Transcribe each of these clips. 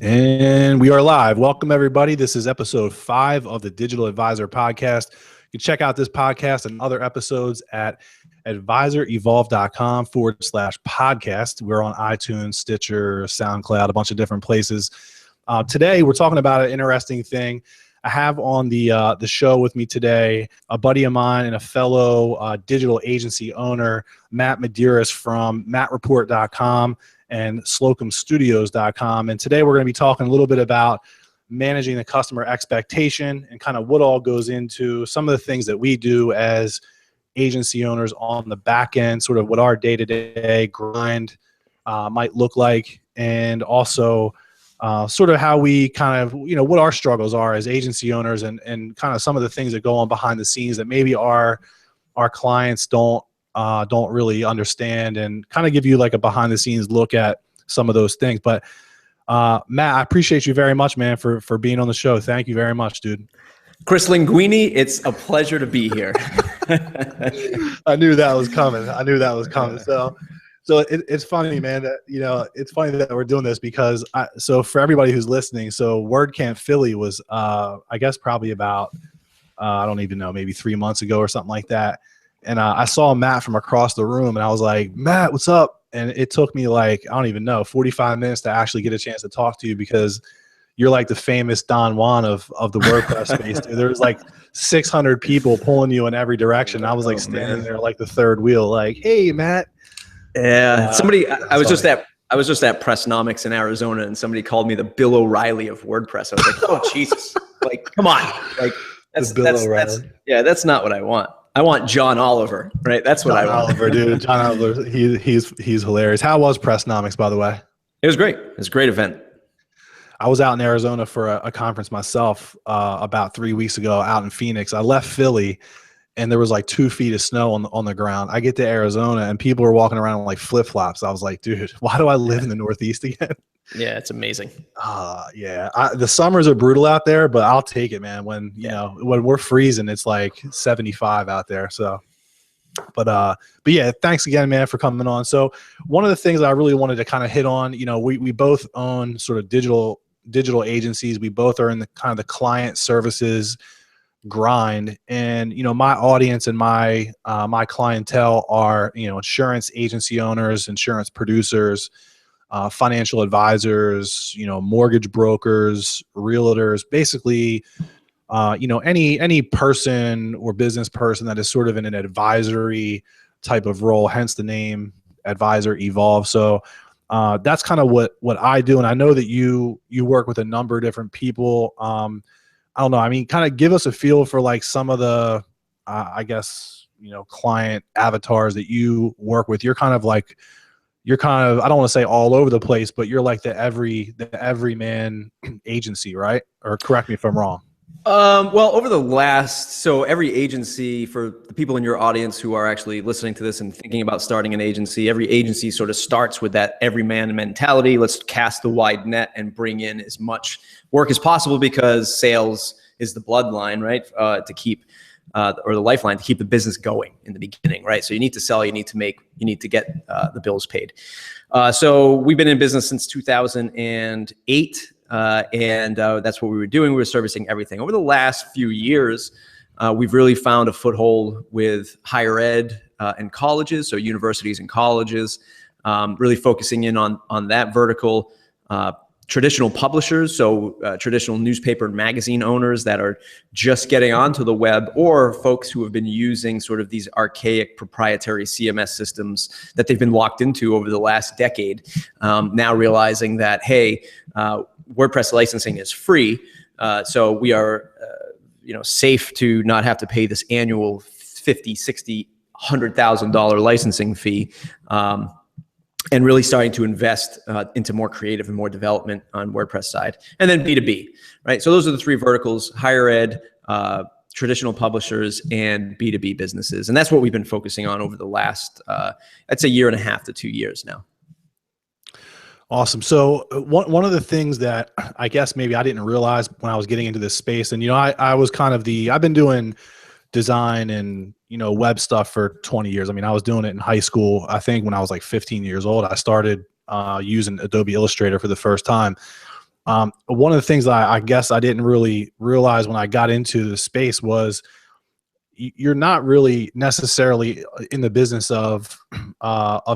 And we are live. Welcome, everybody. This is episode 5 of the Digital Advisor Podcast. You can check out this podcast and other episodes at advisorevolve.com/podcast. We're on iTunes, Stitcher, SoundCloud, a bunch of different places. Today, we're talking about an interesting thing. I have on the show with me today a buddy of mine and a fellow digital agency owner, Matt Mederios from mattreport.com and slocumstudios.com. And today we're going to be talking a little bit about managing the customer expectation and kind of what all goes into some of the things that we do as agency owners on the back end, sort of what our day-to-day grind might look like, and also sort of how we kind of, what our struggles are as agency owners and kind of some of the things that go on behind the scenes that maybe our clients don't really understand, and kind of give you like a behind the scenes look at some of those things. But Matt, I appreciate you very much, man, for being on the show. Thank you very much, dude. Chris Linguini, it's a pleasure to be here. I knew that was coming. So it's funny, man, that, it's funny that we're doing this because so for everybody who's listening, so WordCamp Philly was, I guess probably about, I don't even know, maybe 3 months ago or something like that. And I saw Matt from across the room and I was like, Matt, what's up? And it took me like, I don't even know, 45 minutes to actually get a chance to talk to you because you're like the famous Don Juan of the WordPress space. Dude. There was like 600 people pulling you in every direction. I was like standing there like the third wheel, like, hey, Matt. Yeah, I was just at Pressnomics in Arizona, and somebody called me the Bill O'Reilly of WordPress. I was like, oh Jesus, like come on, like that's not what I want. I want John Oliver, right? That's what I want. Oliver, dude. John Oliver, he's hilarious. How was Pressnomics, by the way? It was great. It was a great event. I was out in Arizona for a conference myself about 3 weeks ago out in Phoenix. I left Philly and there was like 2 feet of snow on the ground. I get to Arizona and people are walking around in like flip-flops. I was like, dude, why do I live in the Northeast again? Yeah, it's amazing. The summers are brutal out there, but I'll take it, man. When when we're freezing, it's like 75 out there. So, but yeah, thanks again, man, for coming on. So one of the things I really wanted to kind of hit on, we both own sort of digital agencies. We both are in the kind of the client services grind, and my audience and my clientele are insurance agency owners, insurance producers, financial advisors, mortgage brokers, realtors, basically any person or business person that is sort of in an advisory type of role, hence the name Advisor Evolve. So that's kind of what I do, and I know that you work with a number of different people. I don't know. I mean, kind of give us a feel for like some of the, I guess, client avatars that you work with. You're kind of, I don't want to say all over the place, but you're like the everyman agency, right? Or correct me if I'm wrong. Well, so every agency, for the people in your audience who are actually listening to this and thinking about starting an agency, every agency sort of starts with that everyman mentality. Let's cast the wide net and bring in as much work as possible because sales is the bloodline, right? To keep, or the lifeline to keep the business going in the beginning, right? So you need to sell, you need to get the bills paid. So we've been in business since 2008. And that's what we were doing. We were servicing everything. Over the last few years, we've really found a foothold with higher ed and colleges, so universities and colleges, really focusing in on that vertical. Traditional publishers, so traditional newspaper and magazine owners that are just getting onto the web, or folks who have been using sort of these archaic proprietary CMS systems that they've been locked into over the last decade, now realizing that, hey, WordPress licensing is free, so we are safe to not have to pay this annual $50,000, $60,000, $100,000 licensing fee, and really starting to invest into more creative and more development on WordPress side. And then B2B, right? So those are the 3 verticals: higher ed, traditional publishers, and B2B businesses. And that's what we've been focusing on over the last, I'd say, 1.5 to 2 years now. Awesome. So one of the things that I guess maybe I didn't realize when I was getting into this space, and I was kind of I've been doing design and web stuff for 20 years. I mean, I was doing it in high school. I think when I was like 15 years old, I started using Adobe Illustrator for the first time. One of the things I guess I didn't really realize when I got into the space was you're not really necessarily in the business of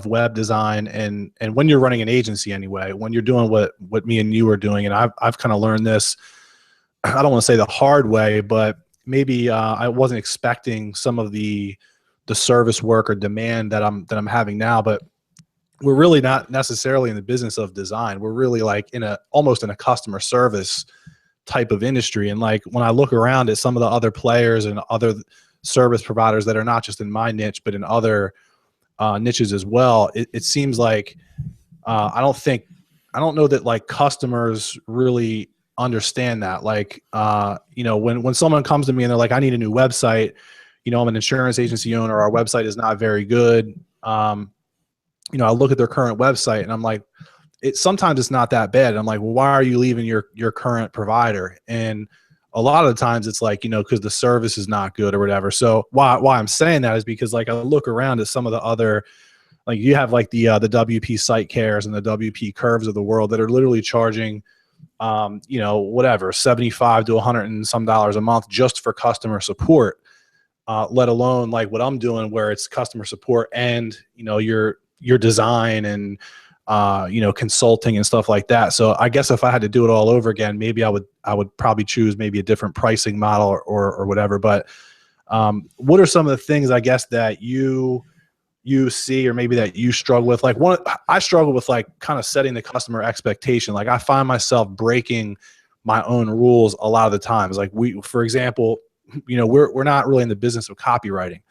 web design, and when you're running an agency anyway, when you're doing what me and you are doing, and I've kind of learned this, I don't want to say the hard way, but maybe I wasn't expecting some of the service work or demand that I'm having now, but we're really not necessarily in the business of design. We're really like almost in a customer service type of industry. And like when I look around at some of the other players and other service providers that are not just in my niche, but in other niches as well, it seems like I don't know that like customers really understand that. Like, when someone comes to me and they're like, I need a new website, I'm an insurance agency owner, our website is not very good. I look at their current website and I'm like, sometimes it's not that bad. And I'm like, well, why are you leaving your current provider? And a lot of the times it's like, because the service is not good or whatever. So why I'm saying that is because like I look around at some of the other, like you have like the WP Site Cares and the WP Curves of the world that are literally charging, whatever, $75 to $100 and some a month just for customer support, let alone like what I'm doing where it's customer support and, your design and, consulting and stuff like that. So I guess if I had to do it all over again, maybe I would probably choose maybe a different pricing model or whatever. But what are some of the things I guess that you see, or maybe that you struggle with? Like I struggle with like kind of setting the customer expectation. Like I find myself breaking my own rules a lot of the times. Like for example, we're not really in the business of copywriting.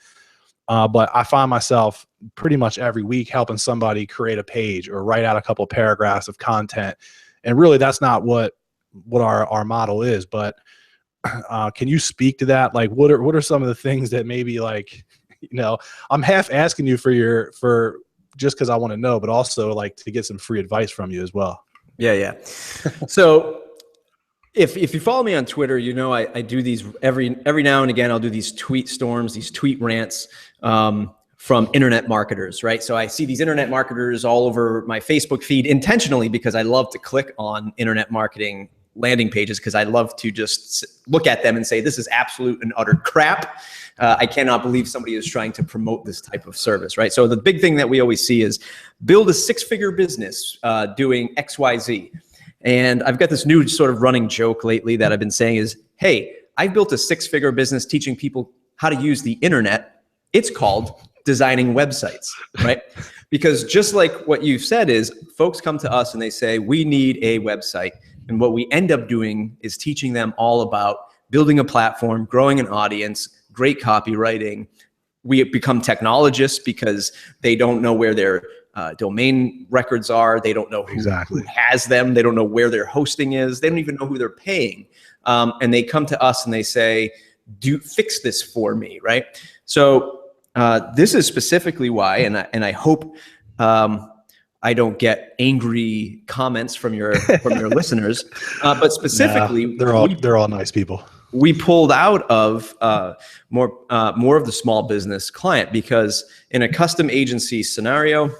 But I find myself pretty much every week helping somebody create a page or write out a couple of paragraphs of content. And really that's not what our model is. But can you speak to that? Like what are some of the things that maybe like, I'm half asking you for just because I want to know, but also like to get some free advice from you as well. Yeah. So if you follow me on Twitter, I do these every now and again. I'll do these tweet storms, these tweet rants from internet marketers, right? So I see these internet marketers all over my Facebook feed intentionally because I love to click on internet marketing landing pages because I love to just look at them and say, this is absolute and utter crap. I cannot believe somebody is trying to promote this type of service, right? So the big thing that we always see is build a 6-figure business doing XYZ. And I've got this new sort of running joke lately that I've been saying is, hey, I've built a 6-figure business teaching people how to use the internet. It's called designing websites, right? Because just like what you've said is folks come to us and they say, we need a website. And what we end up doing is teaching them all about building a platform, growing an audience, great copywriting. We become technologists because they don't know where their domain records are. They don't know who has them. They don't know where their hosting is. They don't even know who they're paying. And they come to us and they say, fix this for me, right? So this is specifically why, and I hope I don't get angry comments from your listeners, but specifically, they're all nice people. We pulled out of more of the small business client because in a custom agency scenario,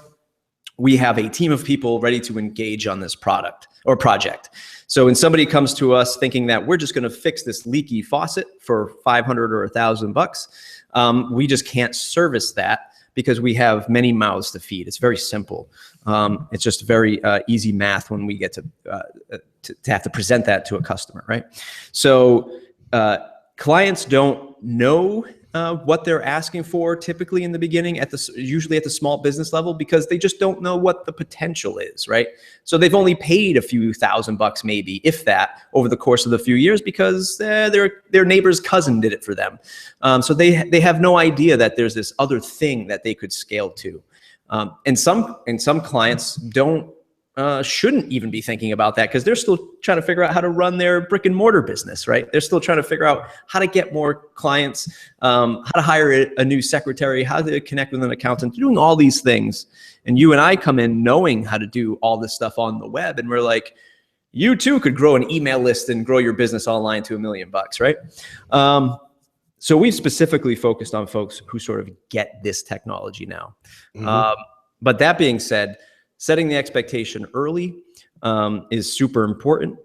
we have a team of people ready to engage on this product or project. So when somebody comes to us thinking that we're just going to fix this leaky faucet for $500 or $1,000, we just can't service that because we have many mouths to feed. It's very simple. It's just very easy math when we get to have to present that to a customer, right? So clients don't know what they're asking for typically in the beginning, usually at the small business level, because they just don't know what the potential is, right? So they've only paid a few $1,000 maybe, if that, over the course of the few years because their neighbor's cousin did it for them. So they have no idea that there's this other thing that they could scale to. And some clients shouldn't even be thinking about that because they're still trying to figure out how to run their brick and mortar business, right? They're still trying to figure out how to get more clients, how to hire a new secretary, how to connect with an accountant, doing all these things. And you and I come in knowing how to do all this stuff on the web. And we're like, you too could grow an email list and grow your business online to $1 million, right? So we've specifically focused on folks who sort of get this technology now. Mm-hmm. But that being said, setting the expectation early is super important.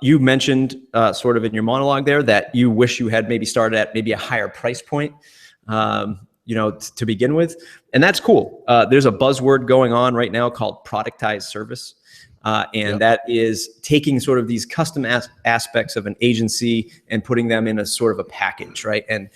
You mentioned sort of in your monologue there that you wish you had maybe started at maybe a higher price point, to begin with. And that's cool. There's a buzzword going on right now called productized service. That is taking sort of these custom aspects of an agency and putting them in a sort of a package, right? And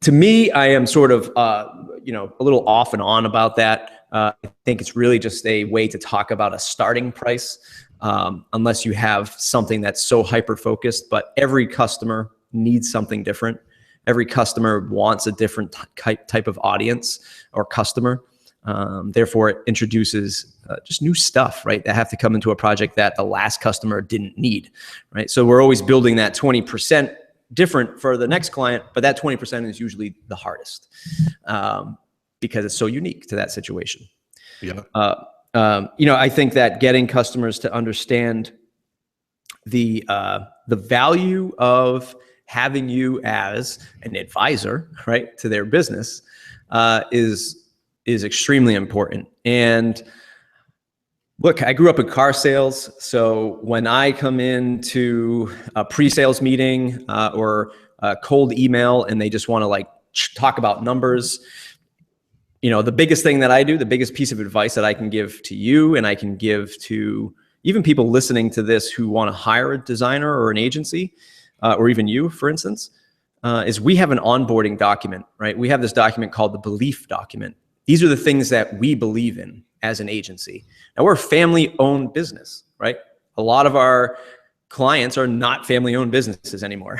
to me, I am sort of, a little off and on about that. I think it's really just a way to talk about a starting price, unless you have something that's so hyper-focused. But every customer needs something different. Every customer wants a different type of audience or customer. Therefore, it introduces just new stuff, right, that have to come into a project that the last customer didn't need, right? So we're always building that 20% different for the next client, but that 20% is usually the hardest because it's so unique to that situation. Yeah. I think that getting customers to understand the value of having you as an advisor, right, to their business is extremely important. And look, I grew up in car sales. So when I come into a pre-sales meeting or a cold email and they just want to talk about numbers, the biggest thing that I do, the biggest piece of advice that I can give to you and I can give to even people listening to this who want to hire a designer or an agency, or even you, for instance, is we have an onboarding document, right? We have this document called the belief document. These are the things that we believe in as an agency. Now, we're a family-owned business, right? A lot of our clients are not family-owned businesses anymore.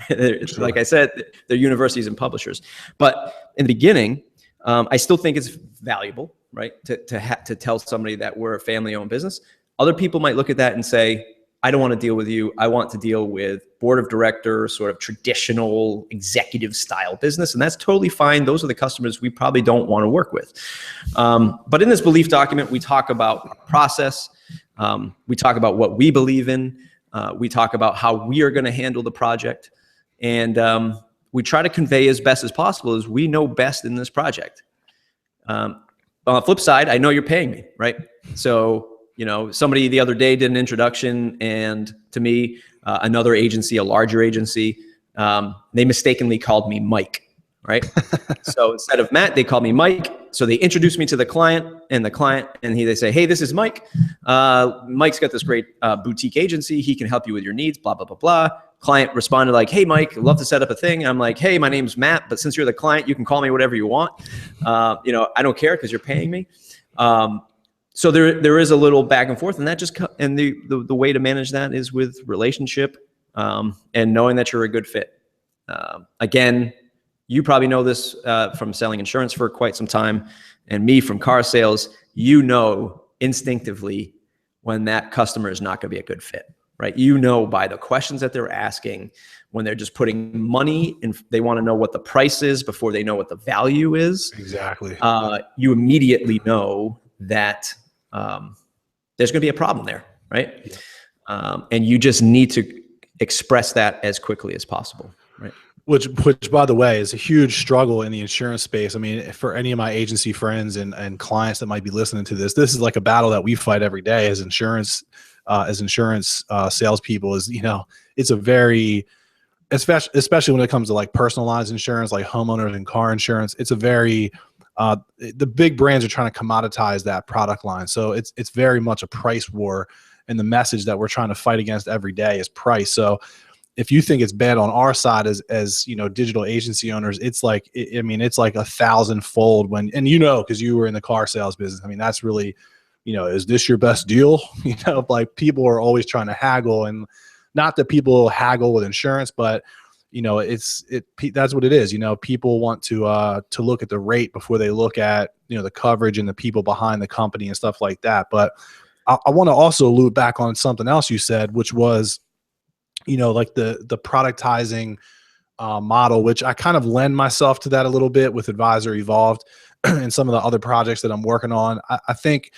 Sure. Like I said, they're universities and publishers. But in the beginning, I still think it's valuable, right, to tell somebody that we're a family-owned business. Other people might look at that and say, I don't want to deal with you. I want to deal with board of directors, sort of traditional executive style business. And that's totally fine. Those are the customers we probably don't want to work with. But in this belief document, we talk about our process. We talk about what we believe in. We talk about how we are going to handle the project. And we try to convey as best as possible as we know best in this project. On the flip side, I know you're paying me, right? So, somebody the other day did an introduction, and to me, another agency, a larger agency, they mistakenly called me Mike, right? So instead of Matt, they called me Mike. So they introduced me to the client, and they say, hey, this is Mike. Mike's got this great boutique agency. He can help you with your needs, blah, blah, blah, blah. Client responded like, hey, Mike, I'd love to set up a thing. I'm like, hey, my name's Matt, but since you're the client, you can call me whatever you want. I don't care because you're paying me. So there is a little back and forth, and that and the way to manage that is with relationship and knowing that you're a good fit. Again, you probably know this from selling insurance for quite some time, and me from car sales. Instinctively when that customer is not going to be a good fit, right? By the questions that they're asking, when they're just putting money and they want to know what the price is before they know what the value is. Exactly. You immediately know that there's going to be a problem there, right? Yeah. And you just need to express that as quickly as possible, right? Which, by the way, is a huge struggle in the insurance space. I mean, for any of my agency friends and clients that might be listening to this is like a battle that we fight every day as insurance salespeople. It's a very, especially when it comes to like personalized insurance, like homeowners and car insurance. It's a very the big brands are trying to commoditize that product line. So it's very much a price war, and the message that we're trying to fight against every day is price. So if you think it's bad on our side as digital agency owners, it's like, it's like 1,000-fold because you were in the car sales business. I mean, that's really, is this your best deal? Like people are always trying to haggle, and not that people haggle with insurance, but that's what it is. People want to look at the rate before they look at, the coverage and the people behind the company and stuff like that. But I want to also loop back on something else you said, which was, like the productizing model, which I kind of lend myself to that a little bit with Advisor Evolved and some of the other projects that I'm working on. I think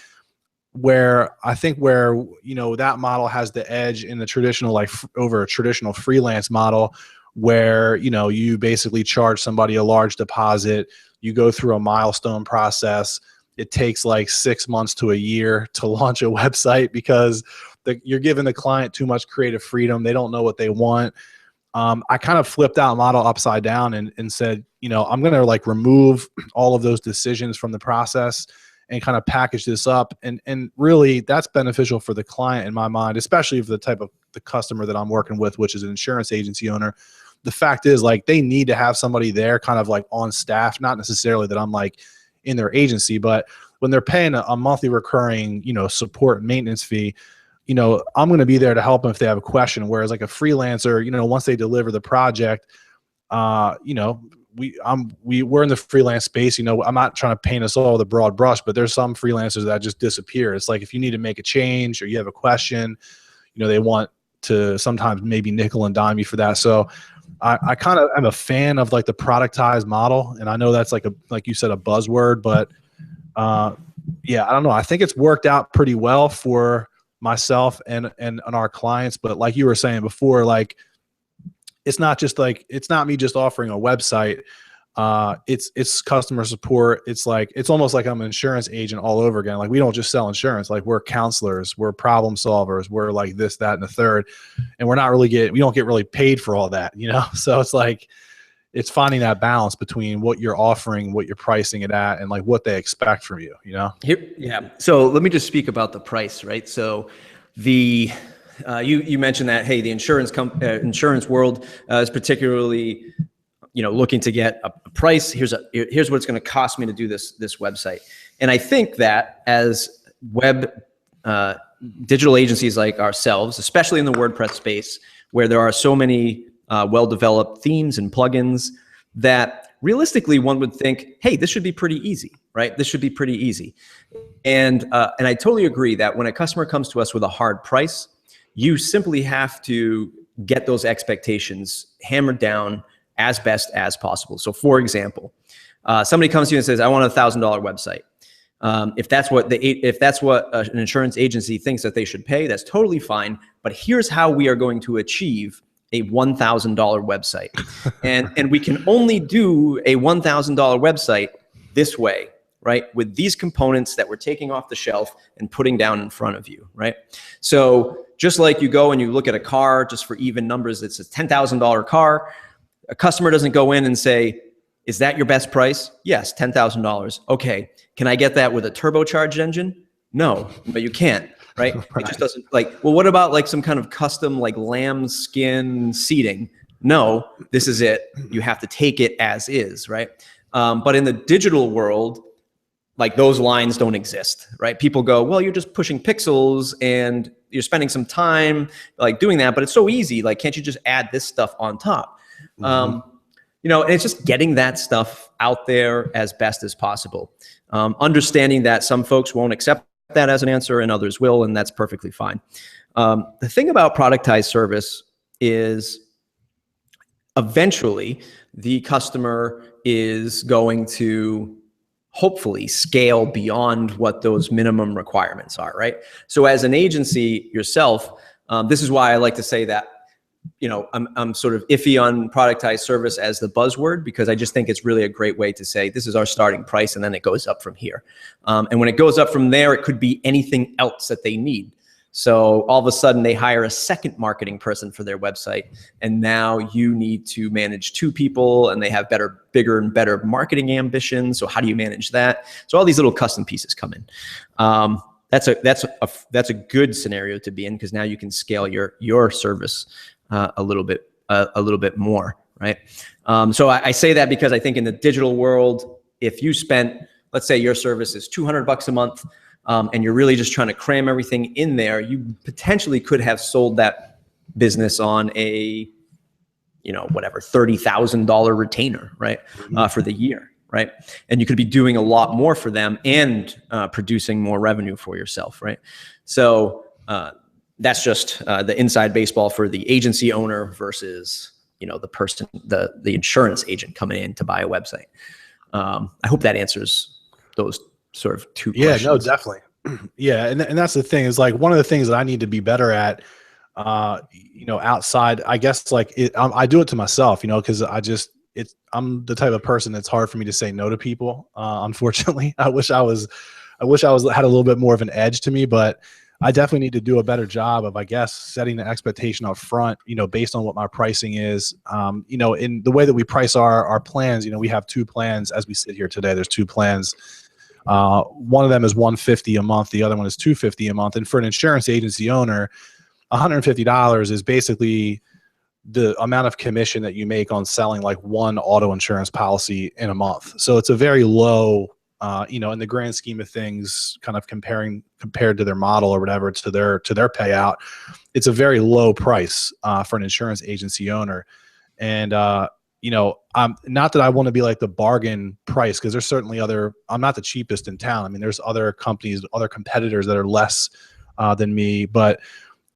where that model has the edge in the traditional, over a traditional freelance model, where you basically charge somebody a large deposit, you go through a milestone process. It takes like 6 months to a year to launch a website because you're giving the client too much creative freedom. They don't know what they want. I kind of flipped that model upside down and said, I'm going to like remove all of those decisions from the process and kind of package this up. And really that's beneficial for the client in my mind, especially for the type of the customer that I'm working with, which is an insurance agency owner. The fact is, like, they need to have somebody there kind of like on staff, not necessarily that I'm like in their agency, but when they're paying a monthly recurring, support and maintenance fee, I'm going to be there to help them if they have a question. Whereas like a freelancer, once they deliver the project, we're in the freelance space. I'm not trying to paint us all with a broad brush, but there's some freelancers that just disappear. It's like, if you need to make a change or you have a question, they want to sometimes maybe nickel and dime you for that. So I kind of am a fan of like the productized model. And I know that's like you said, a buzzword, but yeah, I don't know. I think it's worked out pretty well for myself and our clients. But like you were saying before, like, it's not me just offering a website. It's customer support. It's almost like I'm an insurance agent all over again. Like, we don't just sell insurance. Like, we're counselors, we're problem solvers, we're like this, that, and the third. And we don't get really paid for all that, So it's like, it's finding that balance between what you're offering, what you're pricing it at, and like what they expect from you, Yeah. So let me just speak about the price, right? So you mentioned that, hey, the insurance world is particularly, looking to get a price. Here's what it's going to cost me to do this website. And I think that as digital agencies like ourselves, especially in the WordPress space, where there are so many well-developed themes and plugins, that realistically one would think, hey, this should be pretty easy, right? This should be pretty easy. And I totally agree that when a customer comes to us with a hard price, you simply have to get those expectations hammered down as best as possible. So for example, somebody comes to you and says, I want a $1,000 website. If that's what an insurance agency thinks that they should pay, that's totally fine. But here's how we are going to achieve a $1,000 website. And we can only do a $1,000 website this way, right? With these components that we're taking off the shelf and putting down in front of you, right? So just like you go and you look at a car, just for even numbers, it's a $10,000 car. A customer doesn't go in and say, is that your best price? Yes, $10,000. Okay, can I get that with a turbocharged engine? No, but you can't. Right? It just doesn't well, what about like some kind of custom like lamb skin seating? No, this is it. You have to take it as is, right? But in the digital world, like, those lines don't exist, right? People go, well, you're just pushing pixels and you're spending some time like doing that, but it's so easy. Like, can't you just add this stuff on top? And it's just getting that stuff out there as best as possible. Understanding that some folks won't accept that as an answer and others will, and that's perfectly fine. The thing about productized service is eventually the customer is going to hopefully scale beyond what those minimum requirements are, right? So as an agency yourself, this is why I like to say that, I'm sort of iffy on productized service as the buzzword, because I just think it's really a great way to say, this is our starting price, and then it goes up from here. And when it goes up from there, it could be anything else that they need. So all of a sudden they hire a second marketing person for their website, and now you need to manage 2 people, and they have bigger and better marketing ambitions. So how do you manage that? So all these little custom pieces come in. That's a good scenario to be in, because now you can scale your service a little bit more, right? So I say that because I think in the digital world, if you spent, let's say your service is $200 a month, and you're really just trying to cram everything in there, you potentially could have sold that business on a, whatever, $30,000 retainer, right? For the year, right? And you could be doing a lot more for them and producing more revenue for yourself, right? So that's just the inside baseball for the agency owner versus, the person, the insurance agent coming in to buy a website. I hope that answers those sort of 2 questions. Yeah, no, definitely. Yeah. And that's the thing, is like, one of the things that I need to be better at, outside, I guess, like I do it to myself, cause I'm the type of person that's hard for me to say no to people. Unfortunately, I wish I had a little bit more of an edge to me, but I definitely need to do a better job of, I guess, setting the expectation up front, based on what my pricing is. In the way that we price our plans, we have two plans as we sit here today. There's two plans. One of them is $150 a month. The other one is $250 a month. And for an insurance agency owner, $150 is basically the amount of commission that you make on selling like one auto insurance policy in a month. So it's a very low, in the grand scheme of things, kind of compared to their model or whatever, to their payout, it's a very low price for an insurance agency owner. And I'm not that I want to be like the bargain price, because there's certainly I'm not the cheapest in town. I mean, there's other companies, other competitors that are less than me, but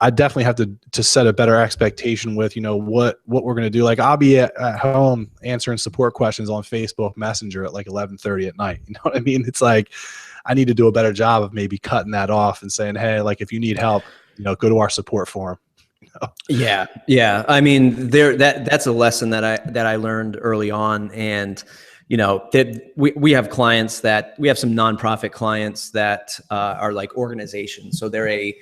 I definitely have to set a better expectation with, what we're going to do. Like, I'll be at home answering support questions on Facebook Messenger at like 11:30 at night. You know what I mean? It's like, I need to do a better job of maybe cutting that off and saying, hey, like, if you need help, go to our support forum. Yeah. Yeah. I mean, that's a lesson that I learned early on. And, that we have clients that we have some nonprofit clients that are like organizations. So they're a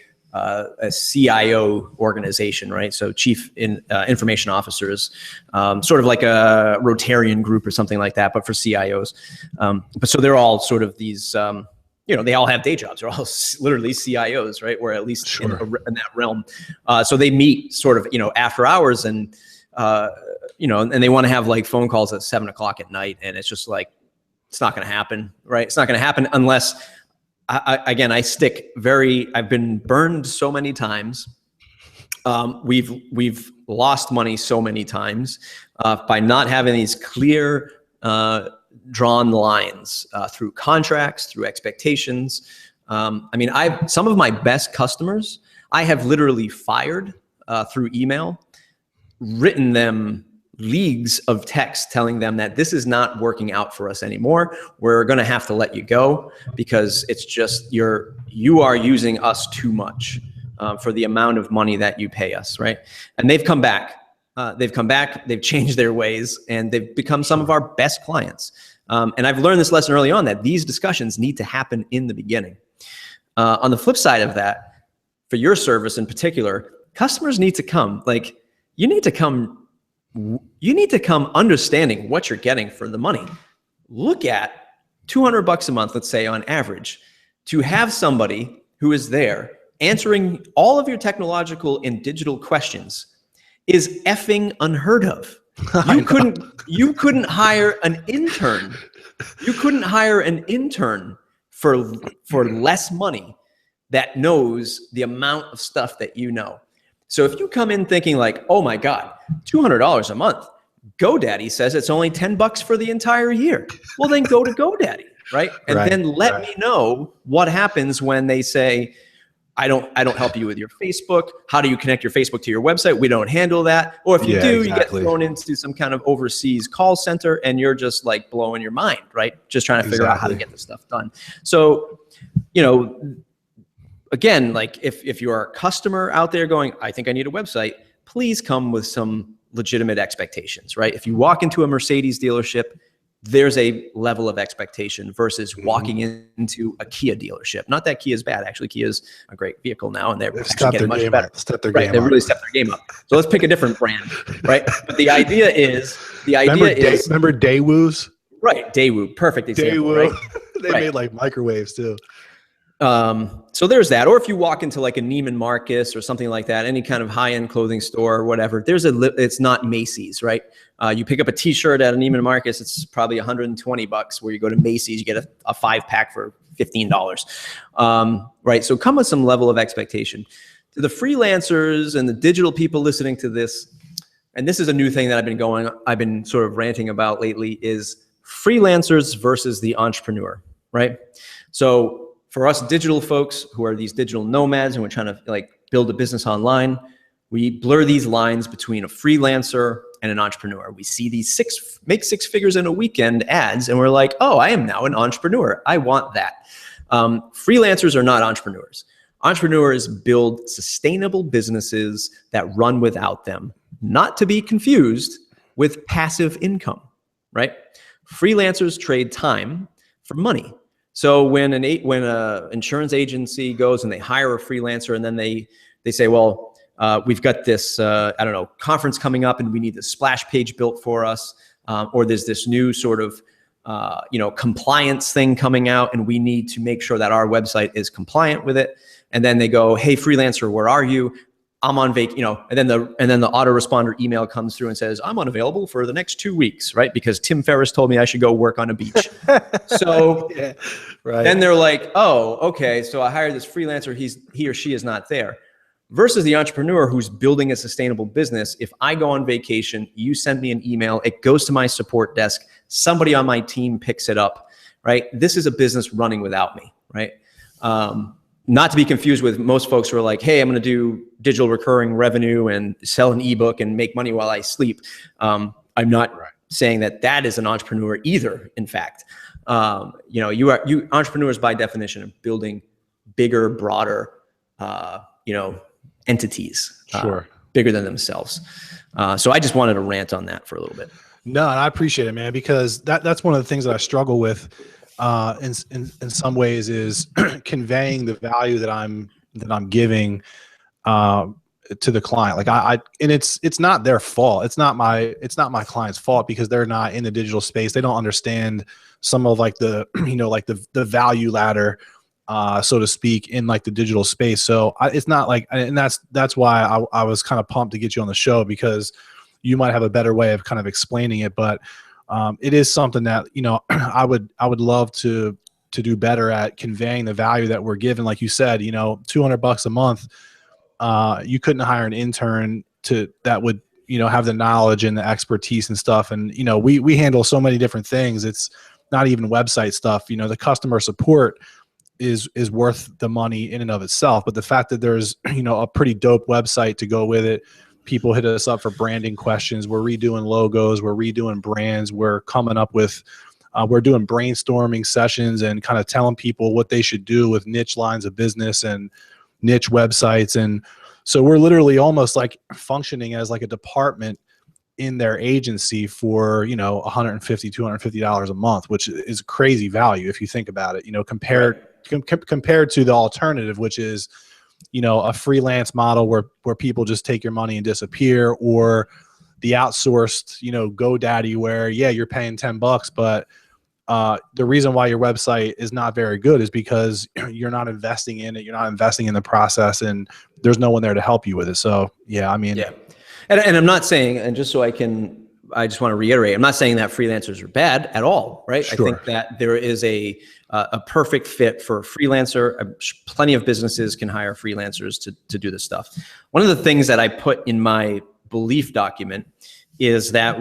CIO organization, right? So chief information officers, sort of like a Rotarian group or something like that, but for CIOs. But so they're all sort of these, they all have day jobs. They're all literally CIOs, right? Or at least Sure. in that realm. So they meet sort of, after hours and, and they want to have like phone calls at 7 o'clock at night. And it's just like, it's not going to happen, right? It's not going to happen unless I've been burned so many times. We've lost money so many times by not having these clear, drawn lines through contracts, through expectations. Some of my best customers, I have literally fired through email, written them leagues of text telling them that this is not working out for us anymore. We're going to have to let you go because it's just you are using us too much for the amount of money that you pay us, right? And they've come back. They've changed their ways, and they've become some of our best clients. And I've learned this lesson early on, that these discussions need to happen in the beginning. On the flip side of that, for your service in particular, customers need to come. Like, you need to come understanding what you're getting for the money. Look at $200 a month, let's say on average, to have somebody who is there answering all of your technological and digital questions is effing unheard of. You couldn't hire an intern. You couldn't hire an intern for less money that knows the amount of stuff that you know. So if you come in thinking like, oh my God, $200 a month, GoDaddy says it's only $10 for the entire year. Well, then go to GoDaddy, right? And then let me know what happens when they say, I don't help you with your Facebook. How do you connect your Facebook to your website? We don't handle that. Or if you do, you get thrown into some kind of overseas call center and you're just like blowing your mind, right? Just trying to figure out how to get this stuff done. So, again, like if you're a customer out there going, I think I need a website, please come with some legitimate expectations, right? If you walk into a Mercedes dealership, there's a level of expectation versus walking into a Kia dealership. Not that Kia is bad. Actually, Kia is a great vehicle now, and they're actually getting much better. They really stepped their game up. So let's pick a different brand, right? But the idea is, remember Daewoo's? Right, Daewoo, perfect example. Daewoo. Right? They made like microwaves too. So there's that. Or if you walk into like a Neiman Marcus or something like that, any kind of high-end clothing store or whatever, it's not Macy's, right? You pick up a t-shirt at a Neiman Marcus, it's probably $120. Where you go to Macy's, you get a 5-pack for $15. Right? So come with some level of expectation. To the freelancers and the digital people listening to this, and this is a new thing that I've been sort of ranting about lately, is freelancers versus the entrepreneur, right? So for us digital folks who are these digital nomads and we're trying to like build a business online, we blur these lines between a freelancer and an entrepreneur. We see these make six figures in a weekend ads and we're like, oh, I am now an entrepreneur. I want that. Freelancers are not entrepreneurs. Entrepreneurs build sustainable businesses that run without them, not to be confused with passive income, right? Freelancers trade time for money. So when a insurance agency goes and they hire a freelancer, and then they say, well, we've got this, I don't know, conference coming up and we need the splash page built for us. Or there's this new sort of, compliance thing coming out and we need to make sure that our website is compliant with it. And then they go, hey, freelancer, where are you? I'm on vacation, and then the autoresponder email comes through and says, I'm unavailable for the next 2 weeks, right? Because Tim Ferriss told me I should go work on a beach. So yeah, right. Then they're like, oh, okay, so I hired this freelancer, he or she is not there. Versus the entrepreneur who's building a sustainable business. If I go on vacation, you send me an email, it goes to my support desk, somebody on my team picks it up, right? This is a business running without me, right? Not to be confused with most folks who are like, hey, I'm going to do digital recurring revenue and sell an ebook and make money while I sleep. I'm not saying that is an entrepreneur either. In fact, you entrepreneurs by definition are building bigger, broader, entities, bigger than themselves. So I just wanted to rant on that for a little bit. No, and I appreciate it, man, because that's one of the things that I struggle with. In some ways is conveying the value that I'm giving to the client. Like and it's not their fault. It's not my client's fault because they're not in the digital space. They don't understand some of like the like the value ladder, so to speak, in like the digital space. So it's not like, and that's why I was kind of pumped to get you on the show, because you might have a better way of kind of explaining it, but it is something that, I would love to do better at conveying the value that we're given. Like you said, $200 a month, you couldn't hire an intern that would, have the knowledge and the expertise and stuff. And, we handle so many different things. It's not even website stuff. The customer support is worth the money in and of itself. But the fact that there's, a pretty dope website to go with it, people hit us up for branding questions. We're redoing logos. We're redoing brands. We're coming up with, we're doing brainstorming sessions and kind of telling people what they should do with niche lines of business and niche websites. And so we're literally almost like functioning as like a department in their agency for, $150, $250 a month, which is crazy value if you think about it, compared to the alternative, which is, a freelance model where people just take your money and disappear, or the outsourced, GoDaddy where, yeah, you're paying $10, but the reason why your website is not very good is because you're not investing in it. You're not investing in the process, and there's no one there to help you with it. So yeah, I mean, yeah. And I'm not saying, and just so I just want to reiterate, I'm not saying that freelancers are bad at all, right? Sure. I think that there is a perfect fit for a freelancer. Plenty of businesses can hire freelancers to do this stuff. One of the things that I put in my belief document is that,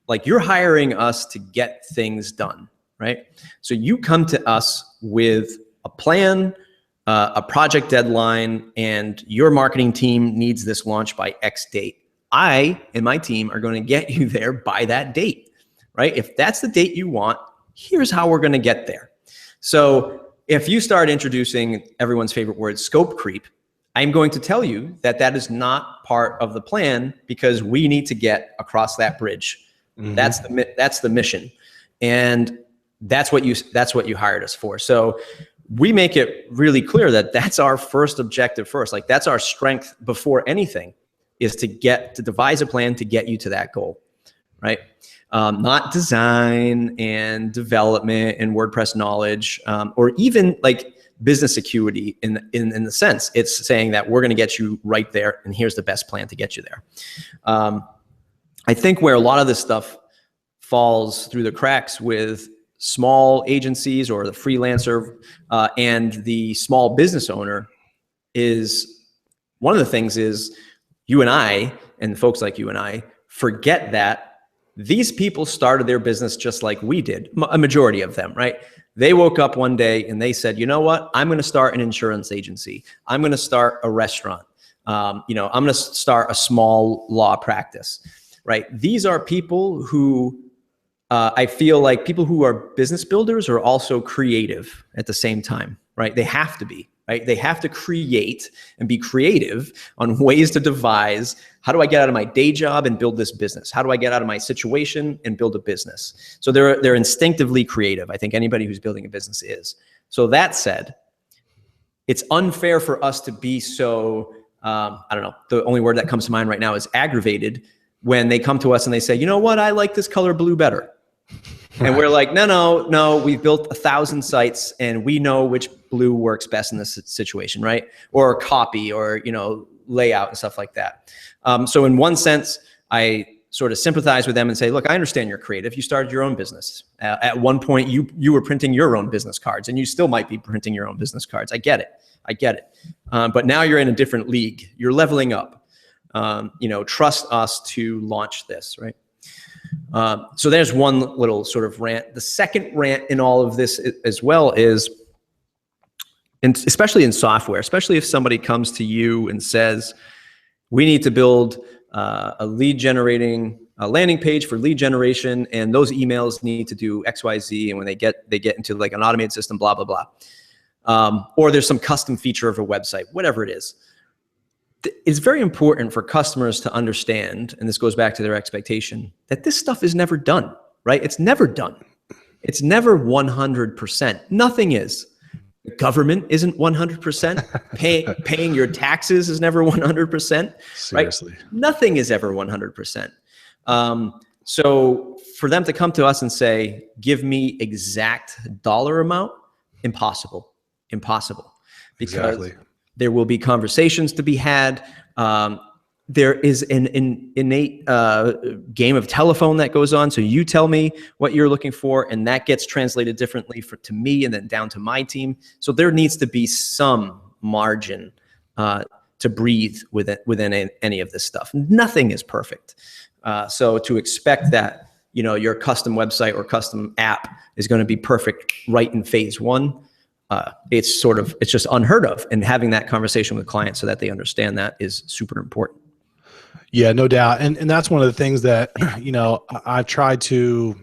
like, you're hiring us to get things done, right? So you come to us with a plan, a project deadline, and your marketing team needs this launch by X date. I and my team are going to get you there by that date, right? If that's the date you want, here's how we're going to get there. So if you start introducing everyone's favorite word, scope creep, I'm going to tell you that is not part of the plan, because we need to get across that bridge. Mm-hmm. That's the mission. And that's what you hired us for. So we make it really clear that that's our first objective first. Like, that's our strength before anything, is to devise a plan to get you to that goal, right? Not design and development and WordPress knowledge, or even like business acuity in the sense. It's saying that we're going to get you right there, and here's the best plan to get you there. I think where a lot of this stuff falls through the cracks with small agencies or the freelancer and the small business owner is, one of the things is, you and I, and folks like you and I, forget that these people started their business just like we did, a majority of them, right? They woke up one day and they said, you know what? I'm going to start an insurance agency. I'm going to start a restaurant. I'm going to start a small law practice, right? These are people who, I feel like people who are business builders are also creative at the same time, right? They have to be. Right? They have to create and be creative on ways to devise, how do I get out of my day job and build this business? How do I get out of my situation and build a business? So they're instinctively creative. I think anybody who's building a business is. So that said, it's unfair for us to be so, I don't know, the only word that comes to mind right now is aggravated when they come to us and they say, you know what, I like this color blue better. And we're like, no, we've built 1,000 sites and we know which blue works best in this situation, right? Or copy or, layout and stuff like that. So in one sense, I sort of sympathize with them and say, look, I understand you're creative. You started your own business. At one point, you were printing your own business cards, and you still might be printing your own business cards. I get it. But now you're in a different league. You're leveling up. Trust us to launch this, right? So there's one little sort of rant. The second rant in all of this as well is, and especially in software, especially if somebody comes to you and says, we need to build a landing page for lead generation, and those emails need to do X, Y, Z. And when they get into like an automated system, blah, blah, blah. Or there's some custom feature of a website, whatever it is. It's very important for customers to understand, and this goes back to their expectation, that this stuff is never done, right? It's never done. It's never 100%. Nothing is. The government isn't 100%. Paying your taxes is never 100%. Seriously. Right? Nothing is ever 100%. So for them to come to us and say, give me exact dollar amount, impossible. Because exactly. There will be conversations to be had. There is an innate game of telephone that goes on. So you tell me what you're looking for, and that gets translated differently to me and then down to my team. So there needs to be some margin to breathe within any of this stuff. Nothing is perfect. So to expect that, your custom website or custom app is going to be perfect right in phase one, it's just unheard of. And having that conversation with clients so that they understand that is super important. Yeah, no doubt. And that's one of the things that, I've tried to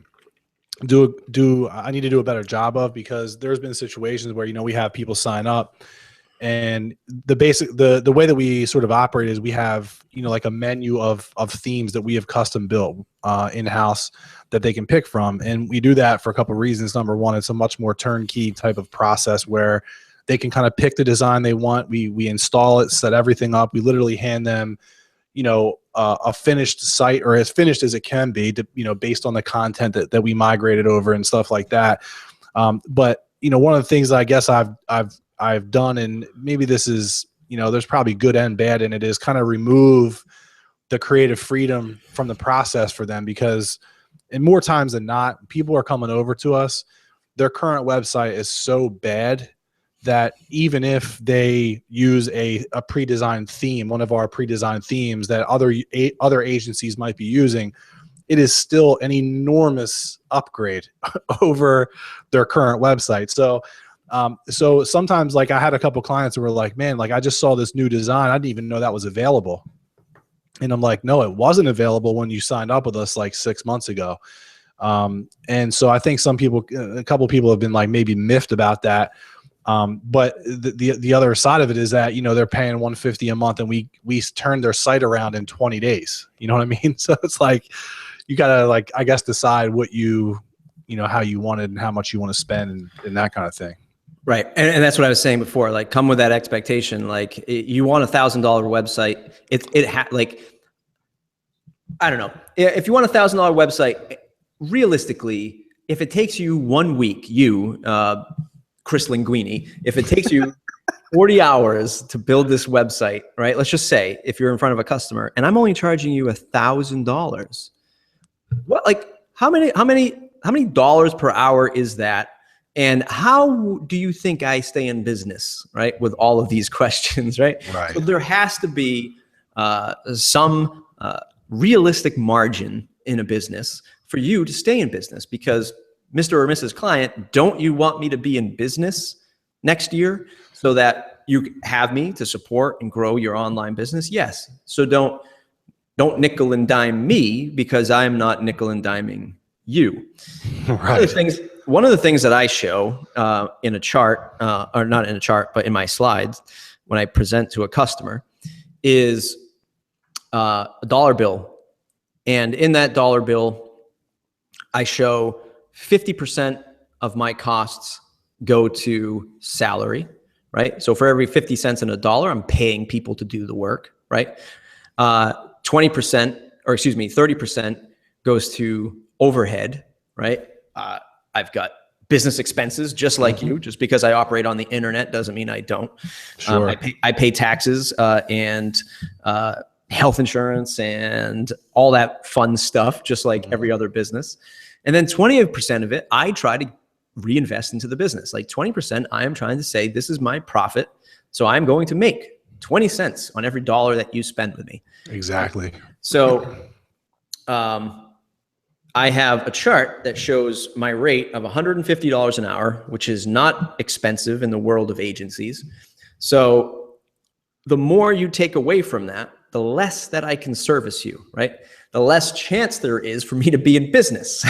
I need to do a better job of, because there's been situations where, we have people sign up, and the way that we sort of operate is we have, like a menu of themes that we have custom built in-house that they can pick from. And we do that for a couple of reasons. Number one, it's a much more turnkey type of process where they can kind of pick the design they want. We install it, set everything up. We literally hand them, a finished site, or as finished as it can be, based on the content that we migrated over and stuff like that. But one of the things I guess I've done, and maybe this is, there's probably good and bad in it, is kind of remove the creative freedom from the process for them, because and more times than not, people are coming over to us, their current website is so bad that even if they use a pre-designed theme, one of our pre-designed themes that other agencies might be using, it is still an enormous upgrade over their current website. So sometimes, like, I had a couple clients who were like, man, like, I just saw this new design, I didn't even know that was available. And I'm like, no, it wasn't available when you signed up with us like 6 months ago. And so I think a couple people have been like maybe miffed about that. But the other side of it is that, they're paying $150 a month, and we turned their site around in 20 days. You know what I mean? So it's like, you gotta, like, I guess, decide what how you want it and how much you want to spend and that kind of thing. Right. And that's what I was saying before, like, come with that expectation. Like, you want $1,000 website. I don't know. If you want $1,000 website, realistically, if it takes you 1 week, Chris Linguini, if it takes you 40 hours to build this website, right? Let's just say if you're in front of a customer and I'm only charging you $1,000, what, like, how many dollars per hour is that? And how do you think I stay in business, right? With all of these questions, right? Right. So there has to be some realistic margin in a business for you to stay in business, because Mr. or Mrs. Client, don't you want me to be in business next year so that you have me to support and grow your online business? Yes. So don't nickel and dime me, because I'm not nickel and diming you. Right. One of the things that I show in a chart, or not in a chart, but in my slides when I present to a customer, is a dollar bill. And in that dollar bill, I show 50% of my costs go to salary, right? So for every 50 cents in a dollar, I'm paying people to do the work, right? 20%, or excuse me, 30% goes to overhead, right? I've got business expenses just like you. Just because I operate on the internet doesn't mean I don't. Sure. I pay taxes and health insurance and all that fun stuff, just like every other business. And then 20% of it, I try to reinvest into the business. Like 20%, I am trying to say, this is my profit. So I'm going to make 20 cents on every dollar that you spend with me. Exactly. So I have a chart that shows my rate of $150 an hour, which is not expensive in the world of agencies. So the more you take away from that, the less that I can service you, right? The less chance there is for me to be in business.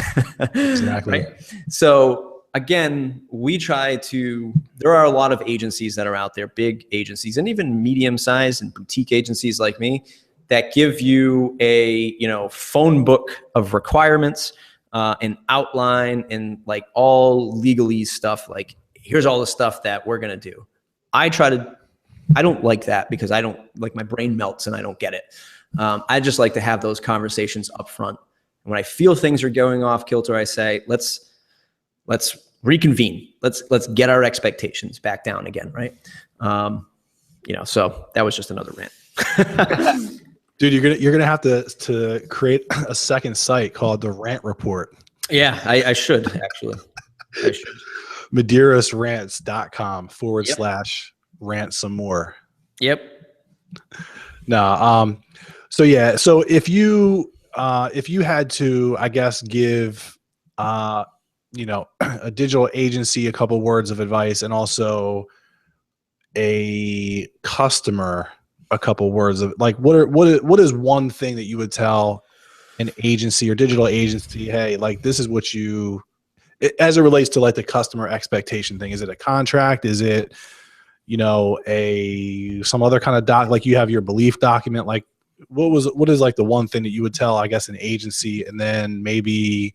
Exactly. Right? So again, we try to, there are a lot of agencies that are out there, big agencies, and even medium-sized and boutique agencies like me, that give you a, phone book of requirements, an outline, and like all legalese stuff. Like, here's all the stuff that we're going to do. I don't like that because I don't like, my brain melts and I don't get it. I just like to have those conversations up front. And when I feel things are going off kilter, I say, let's reconvene. Let's get our expectations back down again. Right. So that was just another rant. Dude, you're gonna have to create a second site called the Rant Report. Yeah, I should actually. I should. MederiosRants.com /rant some more. Yep. No. So yeah. So if you had to, I guess, give a digital agency a couple words of advice, and also a customer a couple words of, like, what is one thing that you would tell an agency or digital agency, hey, like, this is what as it relates to like the customer expectation thing? Is it a contract? Is it, some other kind of like you have your belief document? Like, what is like the one thing that you would tell, I guess, an agency, and then maybe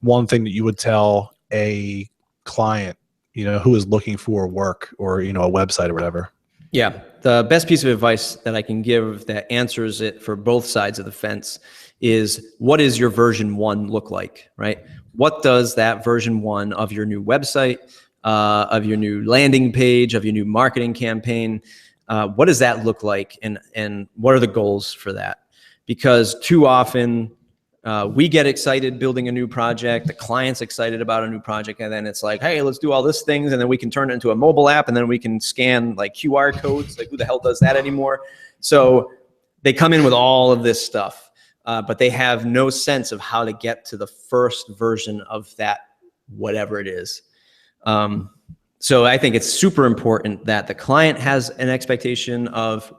one thing that you would tell a client, who is looking for work or, a website or whatever? Yeah. The best piece of advice that I can give that answers it for both sides of the fence is, what is your version 1 look like, right? What does that version 1 of your new website, of your new landing page, of your new marketing campaign, what does that look like? And what are the goals for that? Because too often we get excited building a new project, the client's excited about a new project, and then it's like, hey, let's do all these things, and then we can turn it into a mobile app, and then we can scan like QR codes. Like, who the hell does that anymore? So they come in with all of this stuff, but they have no sense of how to get to the first version of that, whatever it is. So I think it's super important that the client has an expectation of,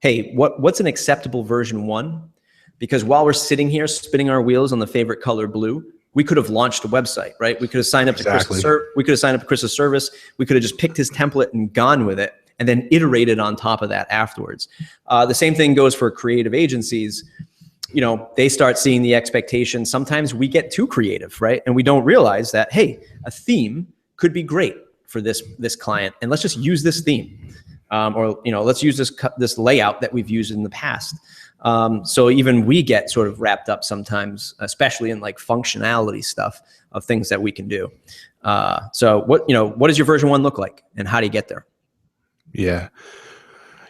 hey, what's an acceptable version 1? Because while we're sitting here spinning our wheels on the favorite color blue, we could have launched a website, right? We could have signed up to Chris's service. We could have just picked his template and gone with it, and then iterated on top of that afterwards. The same thing goes for creative agencies. They start seeing the expectation. Sometimes we get too creative, right? And we don't realize that, hey, a theme could be great for this client, and let's just use this theme, or let's use this layout that we've used in the past. So even we get sort of wrapped up sometimes, especially in like functionality stuff of things that we can do. So what does your version 1 look like, and how do you get there? Yeah,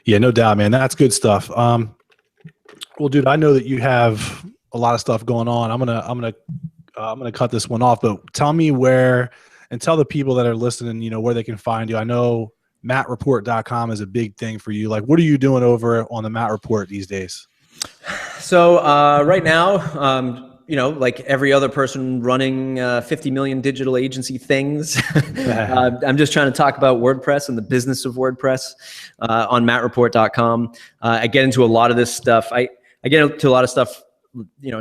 no doubt, man. That's good stuff. Well, dude, I know that you have a lot of stuff going on. I'm gonna cut this one off, but tell me where, and tell the people that are listening, where they can find you. I know mattreport.com is a big thing for you. Like, what are you doing over on the Matt Report these days? So right now, like every other person running 50 million digital agency things, I'm just trying to talk about WordPress and the business of WordPress on mattreport.com. I get into a lot of this stuff. I get into a lot of stuff,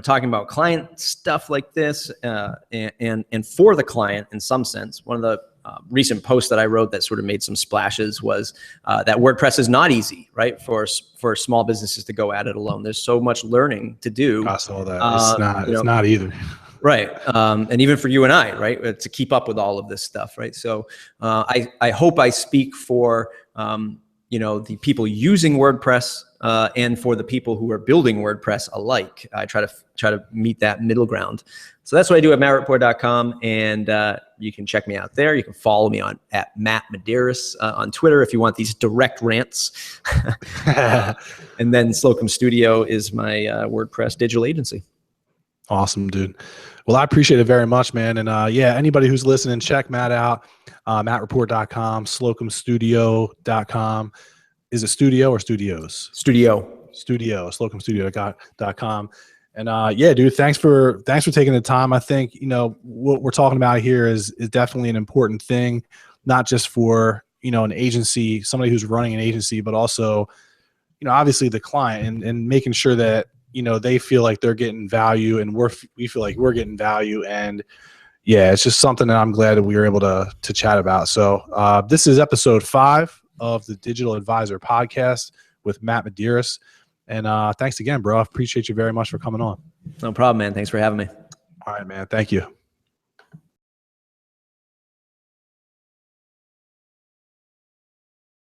talking about client stuff like this, and for the client in some sense. One of the recent posts that I wrote that sort of made some splashes was that WordPress is not easy, right? For small businesses to go at it alone. There's so much learning to do. I saw that. It's not either. Right. And even for you and I, right, to keep up with all of this stuff, right? So I hope I speak for, the people using WordPress and for the people who are building WordPress alike. I try to meet that middle ground. So that's what I do at mattreport.com, and you can check me out there. You can follow me at Matt Mederios on Twitter if you want these direct rants. And then Slocum Studio is my WordPress digital agency. Awesome, dude. Well, I appreciate it very much, man. And anybody who's listening, check Matt out, mattreport.com, slocumstudio.com. Is it studio or studios? Studio, slocumstudio.com. And dude, thanks for taking the time. I think, what we're talking about here is definitely an important thing, not just for, an agency, somebody who's running an agency, but also, obviously the client and making sure that, they feel like they're getting value and we feel like we're getting value. And yeah, it's just something that I'm glad that we were able to chat about. So this is episode 5 of the Digital Advisor podcast with Matt Mederios. And thanks again, bro. I appreciate you very much for coming on. No problem, man. Thanks for having me. All right, man. Thank you.